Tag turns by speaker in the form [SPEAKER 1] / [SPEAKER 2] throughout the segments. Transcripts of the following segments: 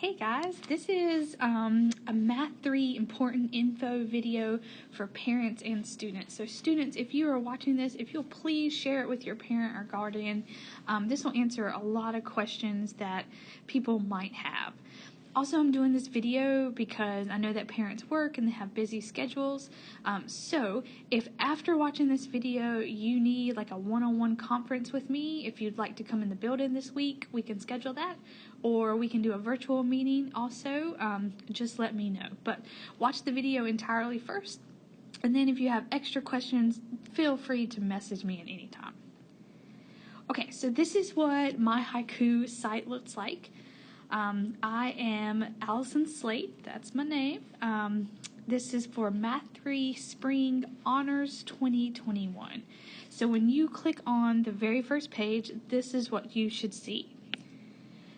[SPEAKER 1] Hey guys, this is a Math 3 important info video for parents and students. So students, if you are watching this, if you'll please share it with your parent or guardian, this will answer a lot of questions that people might have. Also, I'm doing this video because I know that parents work and they have busy schedules. So if after watching this video you need like a one-on-one conference with me, if you'd like to come in the building this week, we can schedule that. Or we can do a virtual meeting also. Just let me know. But watch the video entirely first. And then if you have extra questions, feel free to message me at any time. Okay, so this is what my haiku site looks like. I am Allison Slate, that's my name. This is for Math 3 Spring Honors 2021. So when you click on the very first page, this is what you should see.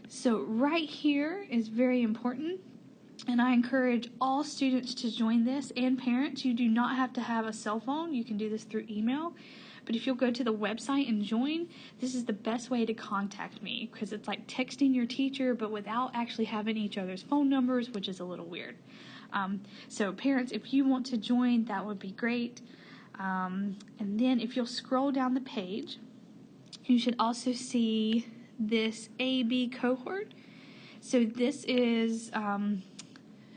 [SPEAKER 1] So right here is very important, and I encourage all students to join this, and parents. You do not have to have a cell phone. You can do this through email. But if you'll go to the website and join, this is the best way to contact me because it's like texting your teacher but without actually having each other's phone numbers, which is a little weird. So parents, if you want to join, that would be great. And then if you'll scroll down the page, you should also see this AB cohort. So this is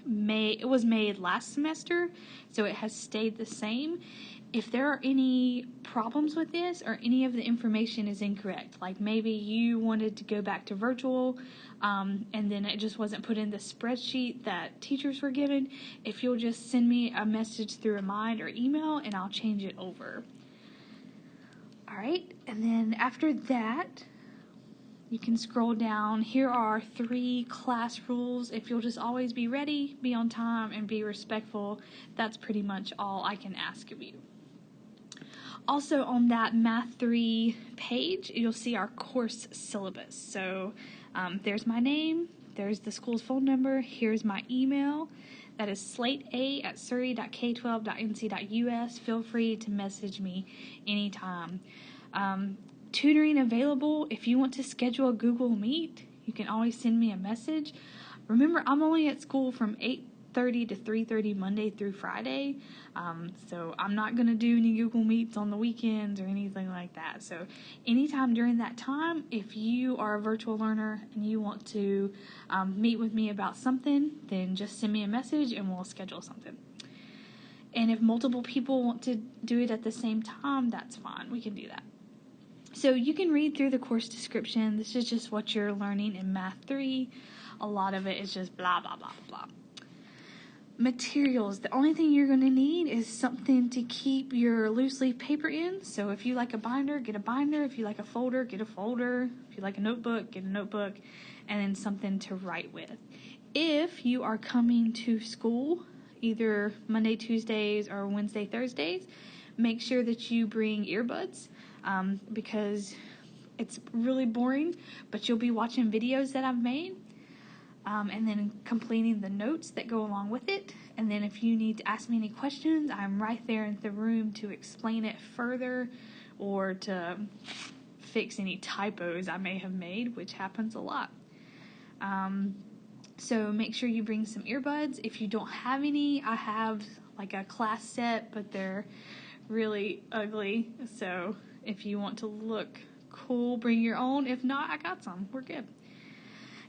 [SPEAKER 1] it was made last semester, so it has stayed the same. If there are any problems with this or any of the information is incorrect, like maybe you wanted to go back to virtual and then it just wasn't put in the spreadsheet that teachers were given, if you'll just send me a message through Remind or email and I'll change it over. Alright, and then after that, you can scroll down. Here are 3 class rules. If you'll just always be ready, be on time, and be respectful, that's pretty much all I can ask of you. Also on that Math 3 page, you'll see our course syllabus. So there's my name, there's the school's phone number, here's my email. That is slate8@surrey.k12.nc.us. Feel free to message me anytime. Tutoring available. If you want to schedule a Google Meet, you can always send me a message. Remember, I'm only at school from 8:30 to 3:30 Monday through Friday, so I'm not going to do any Google Meets on the weekends or anything like that. So anytime during that time, if you are a virtual learner and you want to meet with me about something, then just send me a message and we'll schedule something. And if multiple people want to do it at the same time, that's fine. We can do that. So you can read through the course description. This is just what you're learning in Math 3. A lot of it is just blah, blah, blah, blah. Materials. The only thing you're going to need is something to keep your loose leaf paper in. So if you like a binder, get a binder. If you like a folder, get a folder. If you like a notebook, get a notebook. And then something to write with. If you are coming to school, either Monday, Tuesdays, or Wednesday, Thursdays, make sure that you bring earbuds. Because it's really boring, but you'll be watching videos that I've made, and then completing the notes that go along with it. And then if you need to ask me any questions, I'm right there in the room to explain it further or to fix any typos I may have made, which happens a lot. So make sure you bring some earbuds. If you don't have any, I have like a class set, but they're really ugly, so if you want to look cool, bring your own. If not, I got some. We're good.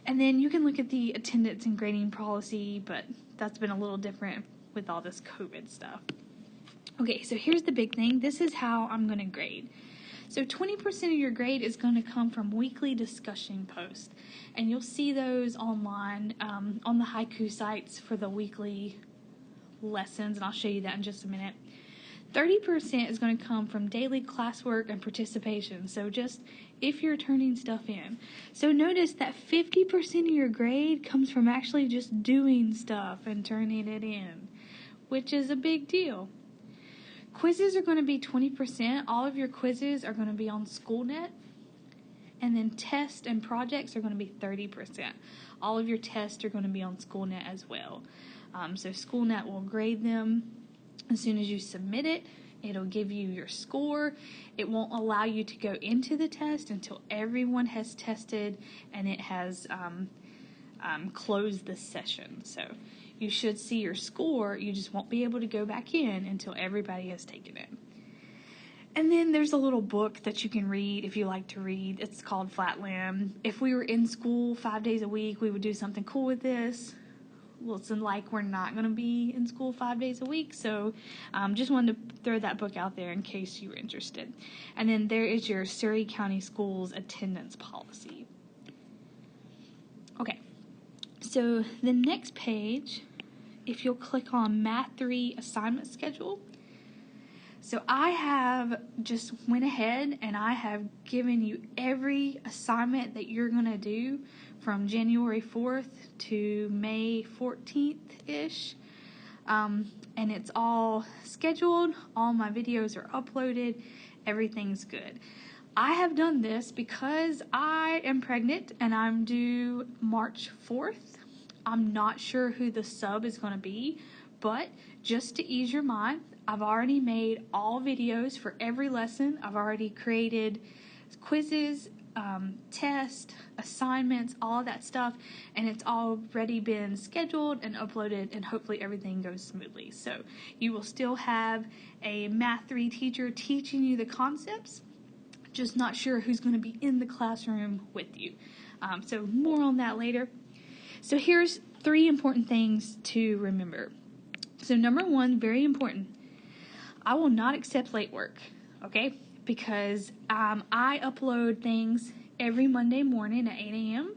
[SPEAKER 1] And then you can look at the attendance and grading policy, but that's been a little different with all this COVID stuff. Okay, so here's the big thing. This is how I'm going to grade. So 20% of your grade is going to come from weekly discussion posts. And you'll see those online on the haiku sites for the weekly lessons, and I'll show you that in just a minute. 30% is going to come from daily classwork and participation, so just if you're turning stuff in. So notice that 50% of your grade comes from actually just doing stuff and turning it in, which is a big deal. Quizzes are going to be 20%. All of your quizzes are going to be on SchoolNet. And then tests and projects are going to be 30%. All of your tests are going to be on SchoolNet as well. So SchoolNet will grade them. As soon as you submit it, it'll give you your score. It won't allow you to go into the test until everyone has tested and it has close the session. So you should see your score. You just won't be able to go back in until everybody has taken it. And then there's a little book that you can read if you like to read. It's called Flatland. If we were in school 5 days a week, we would do something cool with this. Well, it's like we're not going to be in school 5 days a week, so just wanted to throw that book out there in case you were interested. And then there is your Surry County Schools attendance policy. Okay, so the next page, if you'll click on Math 3 assignment schedule. So I have just went ahead and I have given you every assignment that you're going to do from January 4th to May 14th-ish. And it's all scheduled. All my videos are uploaded. Everything's good. I have done this because I am pregnant and I'm due March 4th. I'm not sure who the sub is going to be, but just to ease your mind, I've already made all videos for every lesson. I've already created quizzes, tests, assignments, all of that stuff, and it's already been scheduled and uploaded, and hopefully everything goes smoothly. So you will still have a Math 3 teacher teaching you the concepts, just not sure who's going to be in the classroom with you. So more on that later. So here's 3 important things to remember. So number 1, very important, I will not accept late work, okay? Because I upload things every Monday morning at 8 a.m.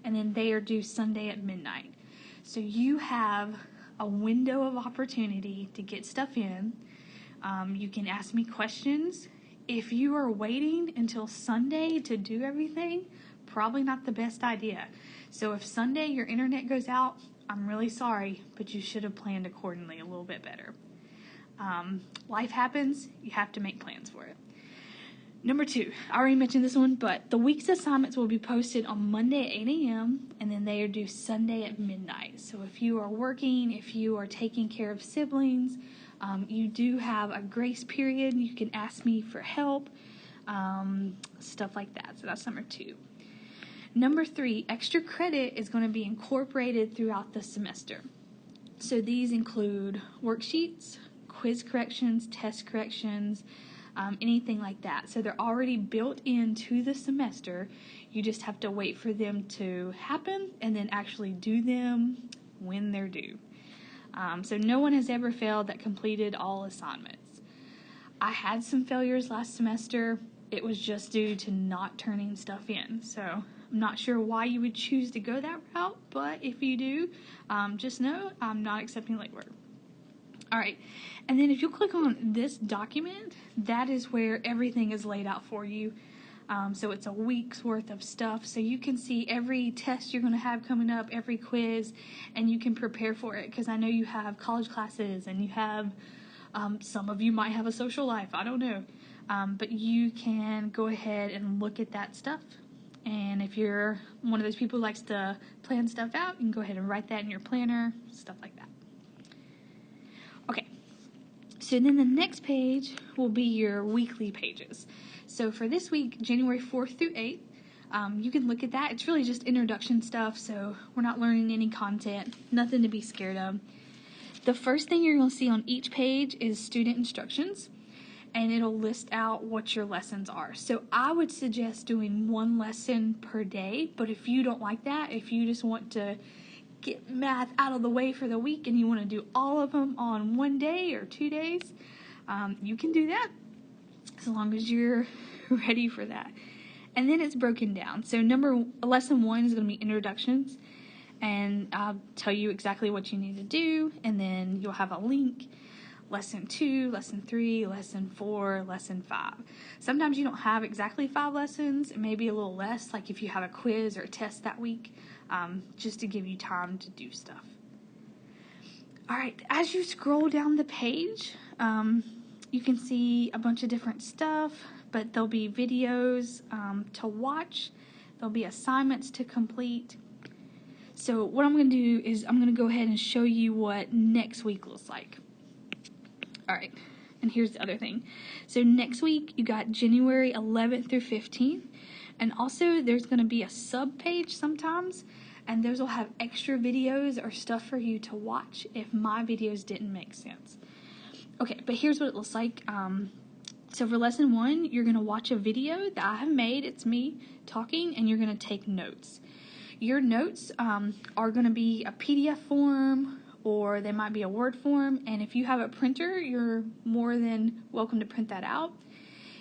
[SPEAKER 1] and then they are due Sunday at midnight. So you have a window of opportunity to get stuff in. You can ask me questions. If you are waiting until Sunday to do everything, probably not the best idea. So if Sunday your internet goes out, I'm really sorry, but you should have planned accordingly a little bit better. Life happens, you have to make plans for it. Number 2, I already mentioned this one, but the week's assignments will be posted on Monday at 8 a.m. and then they are due Sunday at midnight. So if you are working, if you are taking care of siblings, you do have a grace period. You can ask me for help, stuff like that. So that's number 2. Number 3, extra credit is going to be incorporated throughout the semester. So these include worksheets, quiz corrections, test corrections, anything like that. So they're already built into the semester. You just have to wait for them to happen and then actually do them when they're due. So no one has ever failed that completed all assignments. I had some failures last semester. It was just due to not turning stuff in. So I'm not sure why you would choose to go that route, but if you do, just know I'm not accepting late work. All right, and then if you click on this document, that is where everything is laid out for you. So it's a week's worth of stuff. So you can see every test you're going to have coming up, every quiz, and you can prepare for it. Because I know you have college classes and you have, some of you might have a social life. I don't know. But you can go ahead and look at that stuff. And if you're one of those people who likes to plan stuff out, you can go ahead and write that in your planner, stuff like that. Okay, so then the next page will be your weekly pages. So for this week, January 4th through 8th, you can look at that. It's really just introduction stuff, so we're not learning any content, nothing to be scared of. The first thing you're going to see on each page is student instructions, and it'll list out what your lessons are. So I would suggest doing 1 lesson per day, but if you don't like that, if you just want to get math out of the way for the week and you want to do all of them on 1 day or 2 days, you can do that as long as you're ready for that. And then it's broken down. So lesson 1 is going to be introductions, and I'll tell you exactly what you need to do, and then you'll have a link. Lesson 2, lesson 3, lesson 4, lesson 5. Sometimes you don't have exactly 5 lessons, it may be a little less, like if you have a quiz or a test that week, just to give you time to do stuff. Alright, as you scroll down the page, you can see a bunch of different stuff, but there'll be videos to watch, there'll be assignments to complete. So what I'm going to do is I'm going to go ahead and show you what next week looks like. Alright, and here's the other thing. So next week, you got January 11th through 15th, and also there's going to be a sub-page sometimes and those will have extra videos or stuff for you to watch if my videos didn't make sense. Okay, but here's what it looks like. So for lesson 1, you're going to watch a video that I have made. It's me talking, and you're going to take notes. Your notes are going to be a PDF form, or they might be a Word form, and if you have a printer, you're more than welcome to print that out.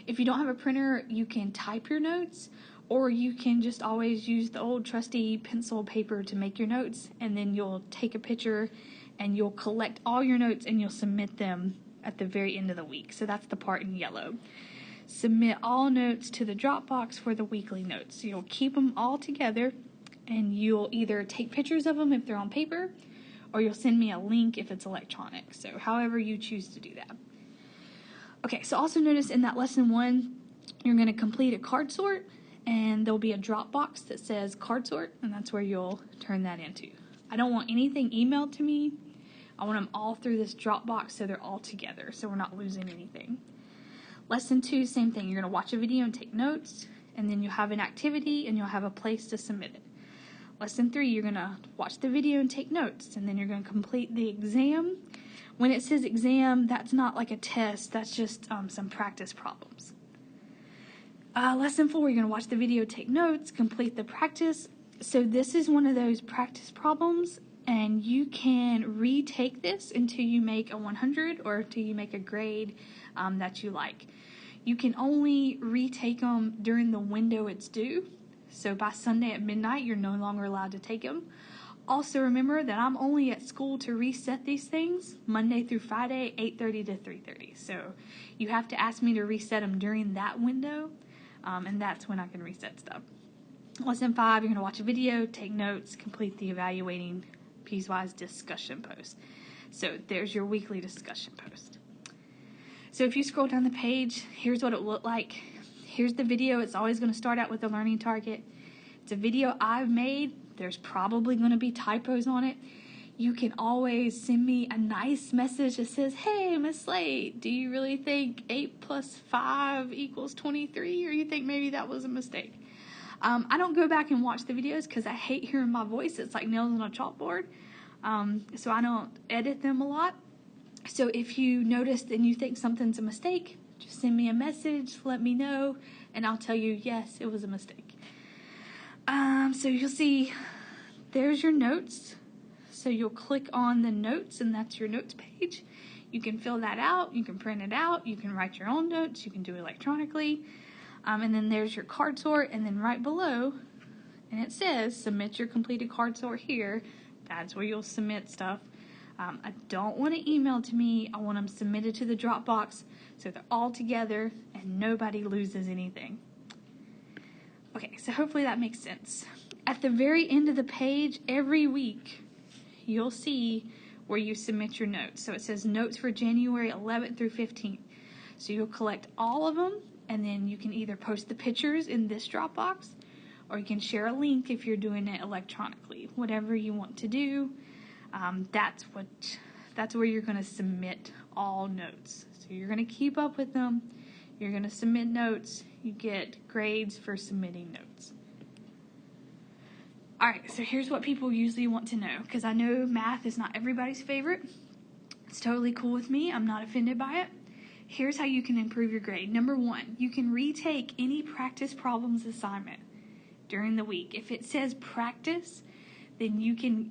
[SPEAKER 1] If you don't have a printer, you can type your notes, or you can just always use the old trusty pencil paper to make your notes, and then you'll take a picture and you'll collect all your notes and you'll submit them at the very end of the week. So that's the part in yellow. Submit all notes to the Dropbox for the weekly notes. So you'll keep them all together, and you'll either take pictures of them if they're on paper, or you'll send me a link if it's electronic. So however you choose to do that. Okay, so also notice in that lesson 1, you're going to complete a card sort, and there'll be a Dropbox that says card sort, and that's where you'll turn that into. I don't want anything emailed to me. I want them all through this Dropbox so they're all together, so we're not losing anything. Lesson 2, same thing. You're going to watch a video and take notes, and then you'll have an activity and you'll have a place to submit it. Lesson 3, you're going to watch the video and take notes, and then you're going to complete the exam. When it says exam, that's not like a test, that's just some practice problems. Lesson 4, you're going to watch the video, take notes, complete the practice. So this is one of those practice problems, and you can retake this until you make a 100 or until you make a grade that you like. You can only retake them during the window it's due. So by Sunday at midnight, you're no longer allowed to take them. Also remember that I'm only at school to reset these things Monday through Friday, 8:30 to 3:30. So you have to ask me to reset them during that window, and that's when I can reset stuff. Lesson 5, you're going to watch a video, take notes, complete the evaluating Piecewise discussion post. So there's your weekly discussion post. So if you scroll down the page, here's what it looked like. Here's the video. It's always going to start out with a learning target. It's a video I've made. There's probably going to be typos on it. You can always send me a nice message that says, hey, Miss Slate, do you really think 8 plus 5 equals 23? Or you think maybe that was a mistake? I don't go back and watch the videos because I hate hearing my voice. It's like nails on a chalkboard. So I don't edit them a lot. So if you notice and you think something's a mistake, just send me a message, let me know, and I'll tell you, yes, it was a mistake. So you'll see, there's your notes. So you'll click on the notes, and that's your notes page. You can fill that out, you can print it out, you can write your own notes, you can do it electronically. And then there's your card sort, and then right below, and it says, submit your completed card sort here. That's where you'll submit stuff. I don't want it emailed to me. I want them submitted to the Dropbox so they're all together and nobody loses anything. Okay, so hopefully that makes sense. At the very end of the page, every week, you'll see where you submit your notes. So it says notes for January 11th through 15th. So you'll collect all of them, and then you can either post the pictures in this Dropbox, or you can share a link if you're doing it electronically. Whatever you want to do, that's where you're going to submit all notes. So you're going to keep up with them. You're going to submit notes. You get grades for submitting notes. Alright, so here's what people usually want to know, because I know math is not everybody's favorite. It's totally cool with me. I'm not offended by it. Here's how you can improve your grade. Number 1, you can retake any practice problems assignment during the week. If it says practice, then you can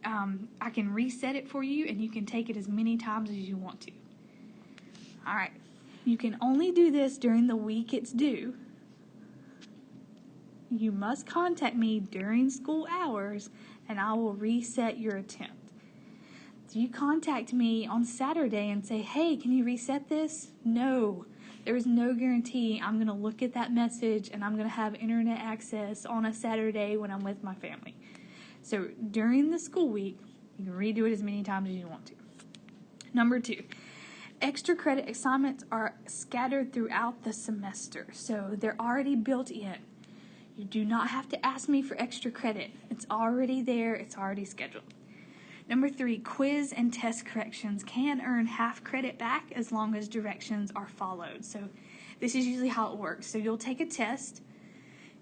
[SPEAKER 1] I can reset it for you, and you can take it as many times as you want to. Alright, you can only do this during the week it's due. You must contact me during school hours, and I will reset your attempt. If you contact me on Saturday and say, hey, can you reset this? No, there is no guarantee I'm going to look at that message and I'm going to have internet access on a Saturday when I'm with my family. So during the school week, you can redo it as many times as you want to. Number 2, extra credit assignments are scattered throughout the semester, so they're already built in. You do not have to ask me for extra credit. It's already there. It's already scheduled. Number 3, quiz and test corrections can earn half credit back as long as directions are followed. So this is usually how it works. So you'll take a test.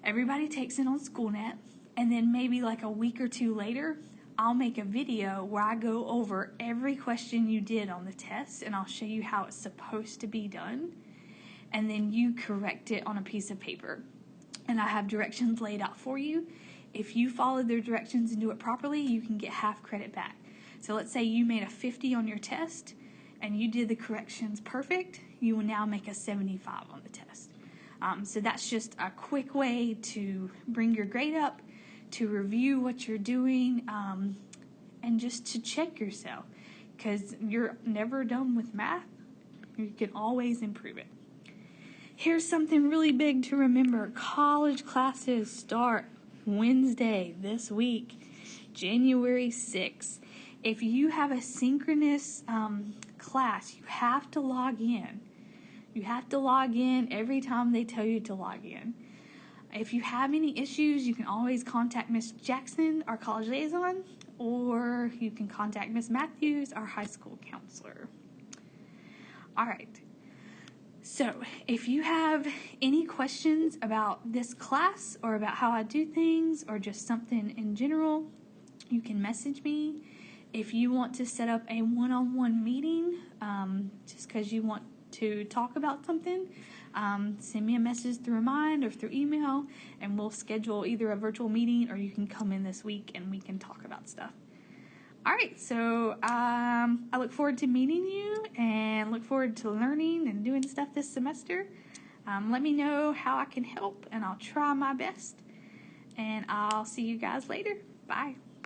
[SPEAKER 1] Everybody takes it on SchoolNet. And then maybe like a week or two later, I'll make a video where I go over every question you did on the test, and I'll show you how it's supposed to be done. And then you correct it on a piece of paper. And I have directions laid out for you. If you follow their directions and do it properly, you can get half credit back. So let's say you made a 50 on your test and you did the corrections perfect, you will now make a 75 on the test. So that's just a quick way to bring your grade up, to review what you're doing, and just to check yourself, because you're never done with math. You can always improve it. Here's something really big to remember. College classes start Wednesday this week, January 6th. If you have a synchronous class, you have to log in. You have to log in every time they tell you to log in. If you have any issues, you can always contact Miss Jackson, our college liaison, or you can contact Miss Matthews, our high school counselor. All right. So if you have any questions about this class or about how I do things or just something in general, you can message me. If you want to set up a one-on-one meeting, just because you want to talk about something, send me a message through Mind or through email, and we'll schedule either a virtual meeting or you can come in this week and we can talk about stuff. All right, so I look forward to meeting you and look forward to learning and doing stuff this semester. Let me know how I can help, and I'll try my best. And I'll see you guys later. Bye.